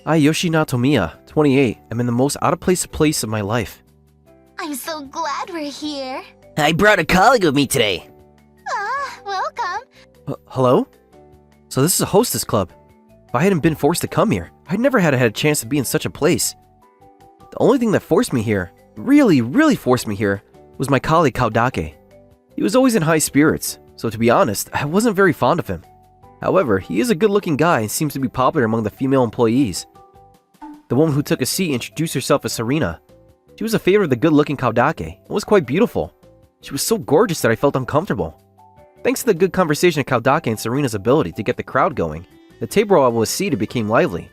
I, Yoshina Tomiya, 28, am in the most out-of-place place of my life. I'm so glad we're here. I brought a colleague with me today. Ah, welcome. Hello? So this is a hostess club. If I hadn't been forced to come here, I'd never had a chance to be in such a place. The only thing that forced me here, really forced me here, was my colleague Kaodake. He was always in high spirits, so to be honest, I wasn't very fond of him. However, he is a good-looking guy and seems to be popular among the female employees. The woman who took a seat introduced herself as Serena. She was a favorite of the good-looking Kaodake and was quite beautiful. She was so gorgeous that I felt uncomfortable. Thanks to the good conversation of Kaodake and Serena's ability to get the crowd going, the table where I was seated became lively.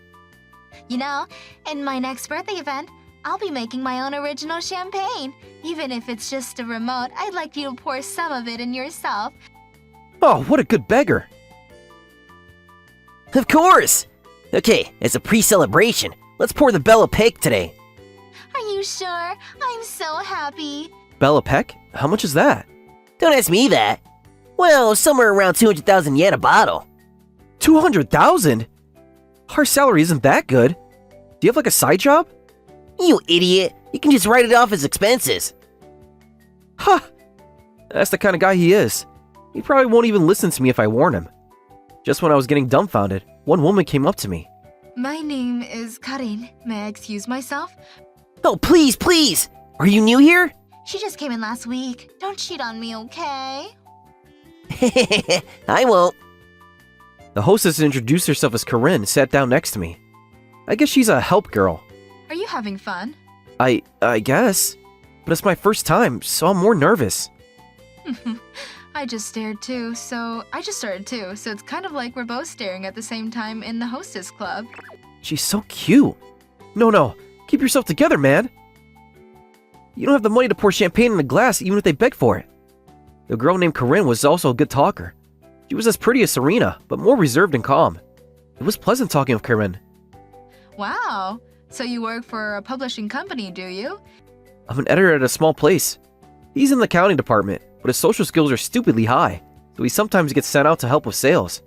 You know, in my next birthday event, I'll be making my own original champagne. Even if it's just a remote, I'd like you to pour some of it in yourself. Oh, what a good beggar! Of course! Okay, as a pre-celebration, let's pour the Bella Peck today. Are you sure? I'm so happy. Bella Peck? How much is that? Don't ask me that. Well, somewhere around 200,000 yen a bottle. 200,000? Our salary isn't that good. Do you have like a side job? You idiot! You can just write it off as expenses. Ha! That's the kind of guy he is. He probably won't even listen to me if I warn him. Just when I was getting dumbfounded, one woman came up to me. My name is Karin. May I excuse myself? Oh, please, please! Are you new here? She just came in last week. Don't cheat on me, okay? I won't. The hostess introduced herself as Corinne and sat down next to me. I guess she's a help girl. Are you having fun? I guess. But it's my first time, so I'm more nervous. I just started too, so it's kind of like we're both staring at the same time in the hostess club. She's so cute. No, keep yourself together, man. You don't have the money to pour champagne in a glass even if they beg for it. The girl named Corinne was also a good talker. She was as pretty as Serena, but more reserved and calm. It was pleasant talking with Corinne. Wow, so you work for a publishing company, do you? I'm an editor at a small place. He's in the accounting department, but his social skills are stupidly high, so he sometimes gets sent out to help with sales.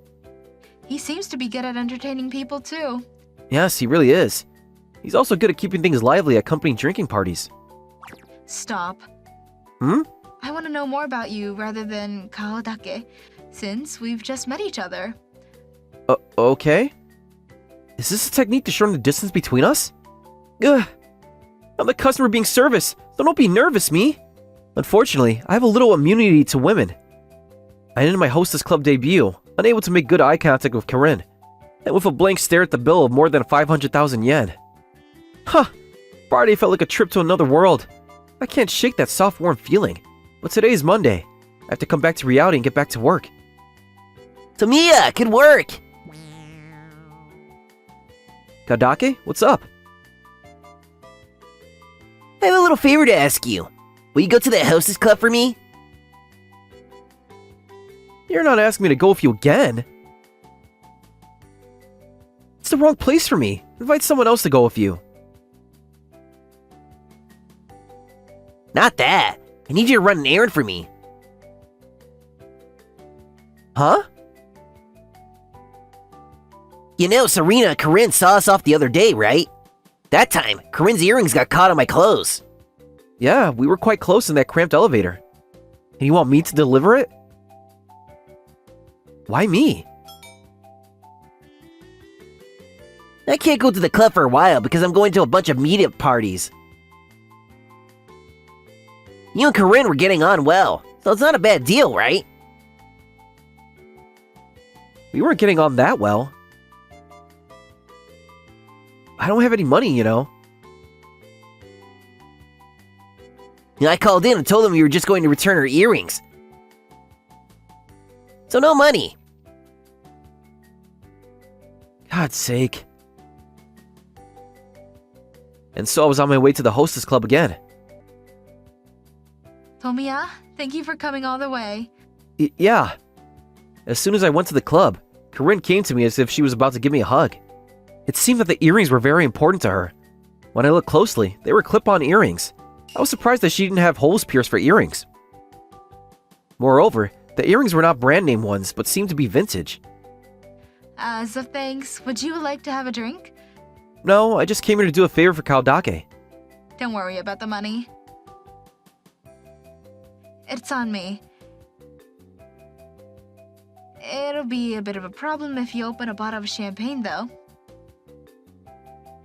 He seems to be good at entertaining people too. Yes, he really is. He's also good at keeping things lively at company drinking parties. Stop. I want to know more about you rather than Kaodake, since we've just met each other. Okay. Is this a technique to shorten the distance between us? Ugh. I'm the customer being serviced, so don't be nervous, me. Unfortunately, I have a little immunity to women. I ended my hostess club debut, unable to make good eye contact with Corinne, and with a blank stare at the bill of more than 500,000 yen. Huh. Friday felt like a trip to another world. I can't shake that soft, warm feeling. But today is Monday. I have to come back to reality and get back to work. Tomiya, good work! Kaodake, what's up? I have a little favor to ask you. Will you go to the hostess club for me? You're not asking me to go with you again. It's the wrong place for me. Invite someone else to go with you. Not that. I need you to run an errand for me. Huh? You know, Serena and Corinne saw us off the other day, right? That time, Corinne's earrings got caught on my clothes. Yeah, we were quite close in that cramped elevator. And you want me to deliver it? Why me? I can't go to the club for a while because I'm going to a bunch of meetup parties. You and Corinne were getting on well, so it's not a bad deal, right? We weren't getting on that well. I don't have any money, you know. I called in and told them you were just going to return her earrings. So no money. God's sake. And so I was on my way to the hostess club again. Tomiya, thank you for coming all the way. Yeah. As soon as I went to the club, Corinne came to me as if she was about to give me a hug. It seemed that the earrings were very important to her. When I looked closely, they were clip-on earrings. I was surprised that she didn't have holes pierced for earrings. Moreover, the earrings were not brand name ones, but seemed to be vintage. As a thanks, would you like to have a drink? no, I just came here to do a favor for Kaodake. Don't worry about the money. It's on me. It'll be a bit of a problem if you open a bottle of champagne, though.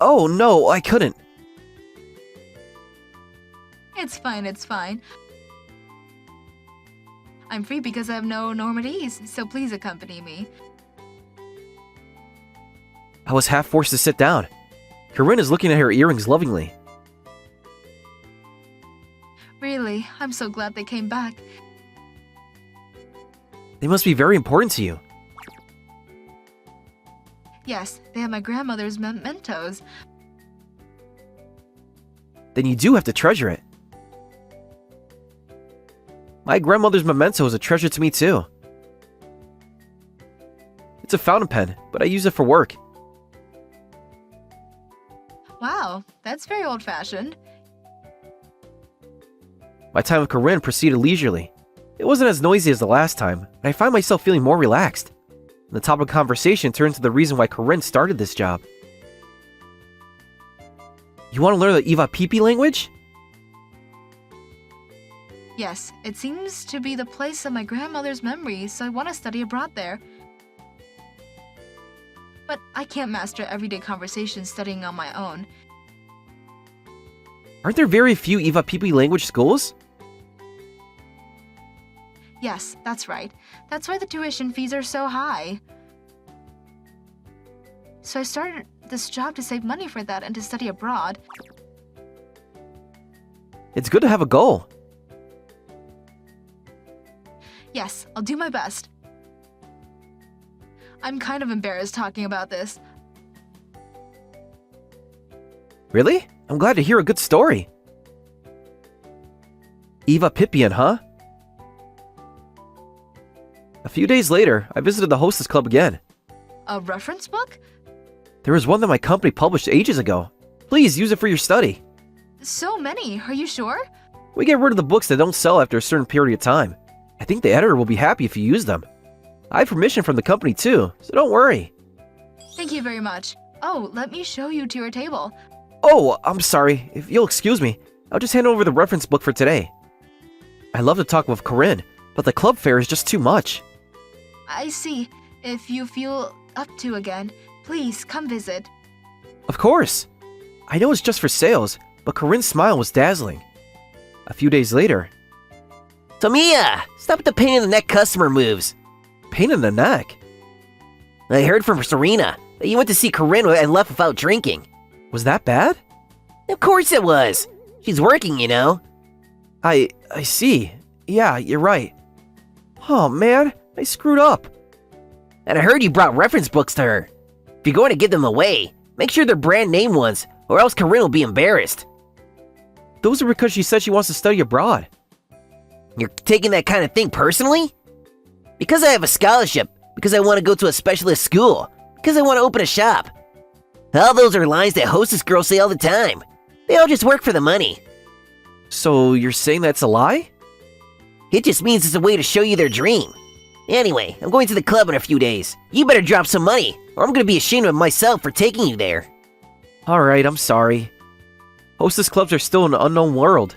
Oh, no, I couldn't. It's fine, it's fine. I'm free because I have no normalities, so please accompany me. I was half forced to sit down. Corinne is looking at her earrings lovingly. Really, I'm so glad they came back. They must be very important to you. Yes, they have my grandmother's mementos. Then you do have to treasure it. My grandmother's memento is a treasure to me too. It's a fountain pen, but I use it for work. Wow, that's very old-fashioned. My time with Corinne proceeded leisurely. It wasn't as noisy as the last time, and I find myself feeling more relaxed. And the topic of conversation turned to the reason why Corinne started this job. You want to learn the Iwa-Pipi language? Yes, it seems to be the place of my grandmother's memories, so I want to study abroad there. But I can't master everyday conversation studying on my own. Aren't there very few Iwa-Pipi language schools? Yes, that's right. That's why the tuition fees are so high. So I started this job to save money for that and to study abroad. It's good to have a goal. Yes, I'll do my best. I'm kind of embarrassed talking about this. Really? I'm glad to hear a good story. Iwa-Pipian, huh? A few days later, I visited the Hostess Club again. A reference book? There was one that my company published ages ago. Please use it for your study. So many, are you sure? We get rid of the books that don't sell after a certain period of time. I think the editor will be happy if you use them. I have permission from the company too, so don't worry. Thank you very much. Oh, let me show you to your table. Oh, I'm sorry. If you'll excuse me, I'll just hand over the reference book for today. I love to talk with Corinne, but the club fare is just too much. I see. If you feel up to again, please come visit. Of course. I know it's just for sales, but Corinne's smile was dazzling. A few days later, Tamiya, stop with the pain in the neck customer moves. pain in the neck. I heard from Serena that you went to see Corinne and left without drinking. Was that bad? Of course it was. She's working, you know. I see. Yeah, you're right. Oh man, I screwed up. And I heard you brought reference books to her. If you're going to give them away, make sure they're brand name ones, or else Corinne will be embarrassed. Those are because she said she wants to study abroad. You're taking that kind of thing personally? Because I have a scholarship, because I want to go to a specialist school, because I want to open a shop. All those are lines that hostess girls say all the time. They all just work for the money. So you're saying that's a lie? It just means it's a way to show you their dream. Anyway, I'm going to the club in a few days. You better drop some money, or I'm going to be ashamed of myself for taking you there. Alright, I'm sorry. Hostess clubs are still an unknown world.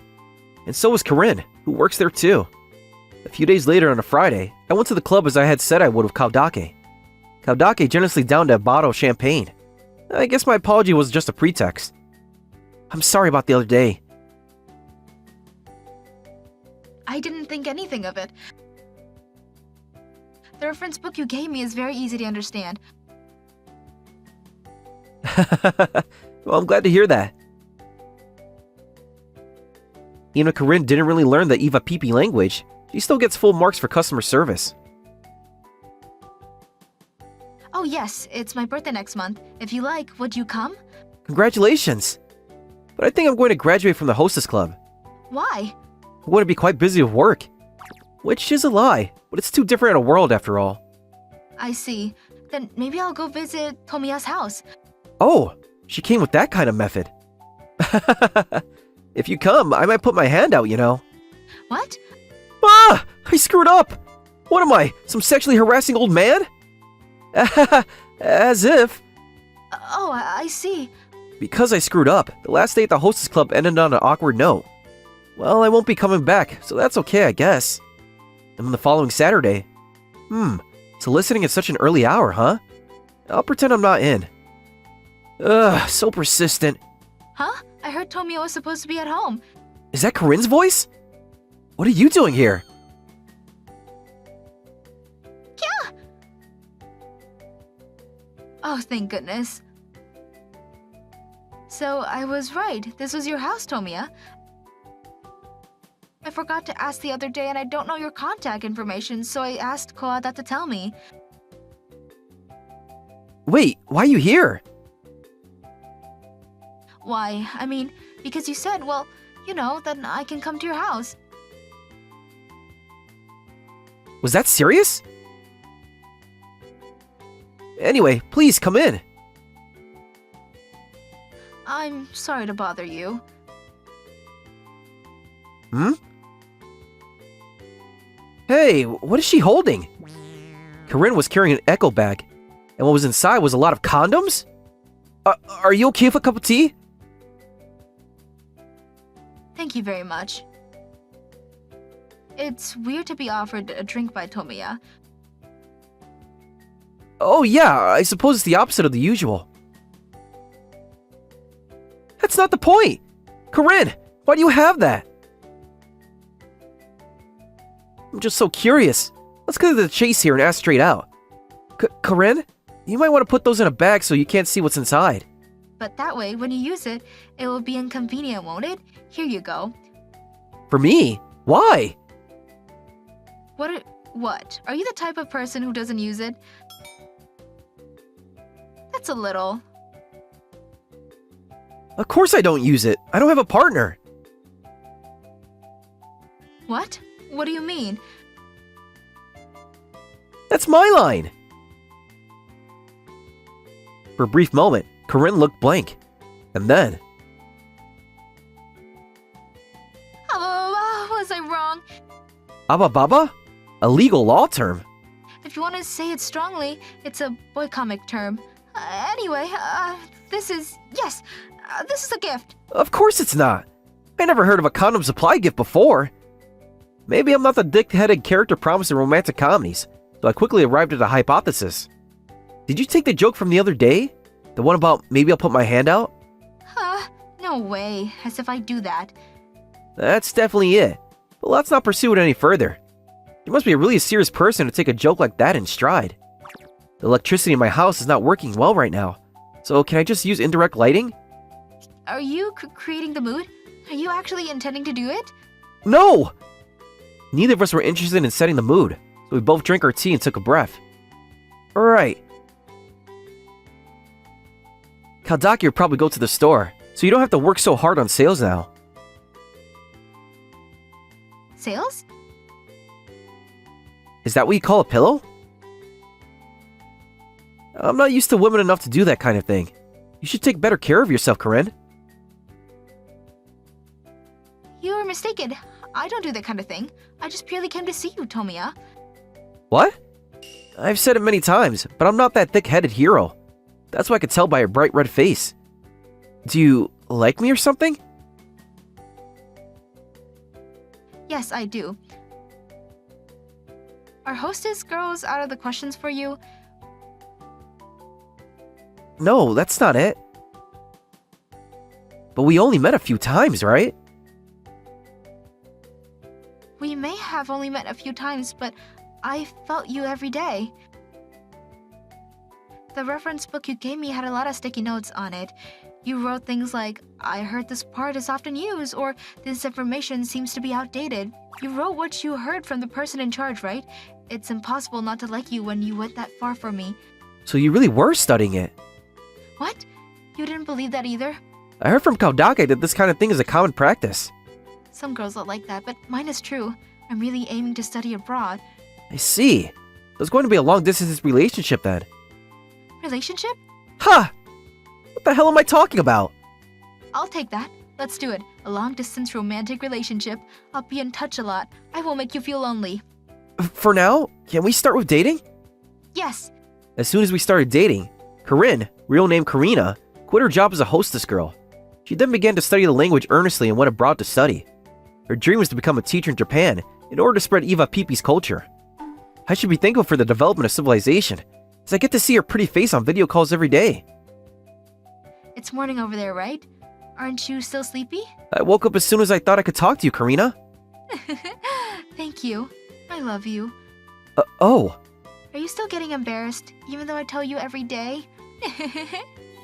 And so is Corinne, who works there too. A few days later on a Friday, I went to the club as I had said I would with Kaodake. Kaodake generously downed a bottle of champagne. I guess my apology was just a pretext. I'm sorry about the other day. I didn't think anything of it. The reference book you gave me is very easy to understand. Well, I'm glad to hear that. Even if Corinne didn't really learn the Iwa-Pipi language, she still gets full marks for customer service. Oh yes, it's my birthday next month. If you like, would you come? Congratulations! But I think I'm going to graduate from the Hostess Club. Why? I'm going to be quite busy with work. Which is a lie, but it's too different in a world after all. I see. Then maybe I'll go visit Tomiya's house. Oh, she came with that kind of method. If you come, I might put my hand out, you know. What? Ah! I screwed up! What am I, some sexually harassing old man? As if. Oh, I see. Because I screwed up, the last day at the Hostess Club ended on an awkward note. Well, I won't be coming back, so that's okay, I guess. And then the following Saturday. Soliciting at such an early hour, huh? I'll pretend I'm not in. Ugh, so persistent. Huh? I heard Tomio was supposed to be at home. Is that Corinne's voice? What are you doing here? Oh, thank goodness. So, I was right. This was your house, Tomiya. I forgot to ask the other day and I don't know your contact information, so I asked Kaodake to tell me. Wait, why are you here? Why? I mean, because you said, well, you know, then I can come to your house. Was that serious? Anyway, please come in. I'm sorry to bother you. Hey, what is she holding? Corinne was carrying an echo bag, and what was inside was a lot of condoms? Are you okay with a cup of tea? Thank you very much. It's weird to be offered a drink by Tomiya. Oh yeah, I suppose it's the opposite of the usual. That's not the point! Corinne, why do you have that? I'm just so curious. Let's get to the chase here and ask straight out. Corinne, you might want to put those in a bag so you can't see what's inside. But that way, when you use it, it will be inconvenient, won't it? Here you go. For me? Why? What? Are you the type of person who doesn't use it? That's a little. Of course I don't use it. I don't have a partner. What? What do you mean? That's my line. For a brief moment, Corinne looked blank. And then... Oh, was I wrong? Abababa? A legal law term. If you want to say it strongly, it's a boy comic term. Anyway, this is a gift. Of course it's not. I never heard of a condom supply gift before. Maybe I'm not the dick-headed character promised in romantic comedies, so I quickly arrived at a hypothesis. Did you take the joke from the other day? The one about maybe I'll put my hand out? No way, as if I'd do that. That's definitely it. But let's not pursue it any further. You must be a really serious person to take a joke like that in stride. The electricity in my house is not working well right now, so can I just use indirect lighting? Are you creating the mood? Are you actually intending to do it? No! Neither of us were interested in setting the mood, so we both drank our tea and took a breath. Alright. Kaodake will probably go to the store, so you don't have to work so hard on sales now. Sales? Is that what you call a pillow? I'm not used to women enough to do that kind of thing. You should take better care of yourself, Corinne. You are mistaken. I don't do that kind of thing. I just purely came to see you, Tomiya. What? I've said it many times, but I'm not that thick-headed hero. That's what I could tell by your bright red face. Do you like me or something? Yes, I do. Are Hostess girls out of the questions for you? No, that's not it. But we only met a few times, right? We may have only met a few times, but I felt you every day. The reference book you gave me had a lot of sticky notes on it. You wrote things like, I heard this part is often used, or this information seems to be outdated. You wrote what you heard from the person in charge, right? It's impossible not to like you when you went that far for me. So you really were studying it. What? You didn't believe that either? I heard from Kaodake that this kind of thing is a common practice. Some girls are like that, but mine is true. I'm really aiming to study abroad. I see. There's going to be a long-distance relationship then. Relationship? Huh! What the hell am I talking about? I'll take that. Let's do it. A long-distance romantic relationship. I'll be in touch a lot. I won't make you feel lonely. For now, can we start with dating? Yes. As soon as we started dating, Corinne, real name Karina, quit her job as a hostess girl. She then began to study the language earnestly and went abroad to study. Her dream was to become a teacher in Japan in order to spread Eva Pipi's culture. I should be thankful for the development of civilization, as I get to see her pretty face on video calls every day. It's morning over there, right? Aren't you still sleepy? I woke up as soon as I thought I could talk to you, Karina. Thank you. I love you. Oh. Are you still getting embarrassed, even though I tell you every day?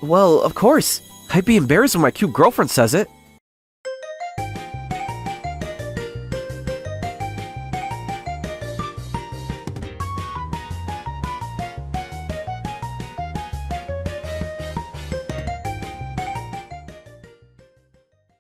Well, of course. I'd be embarrassed when my cute girlfriend says it.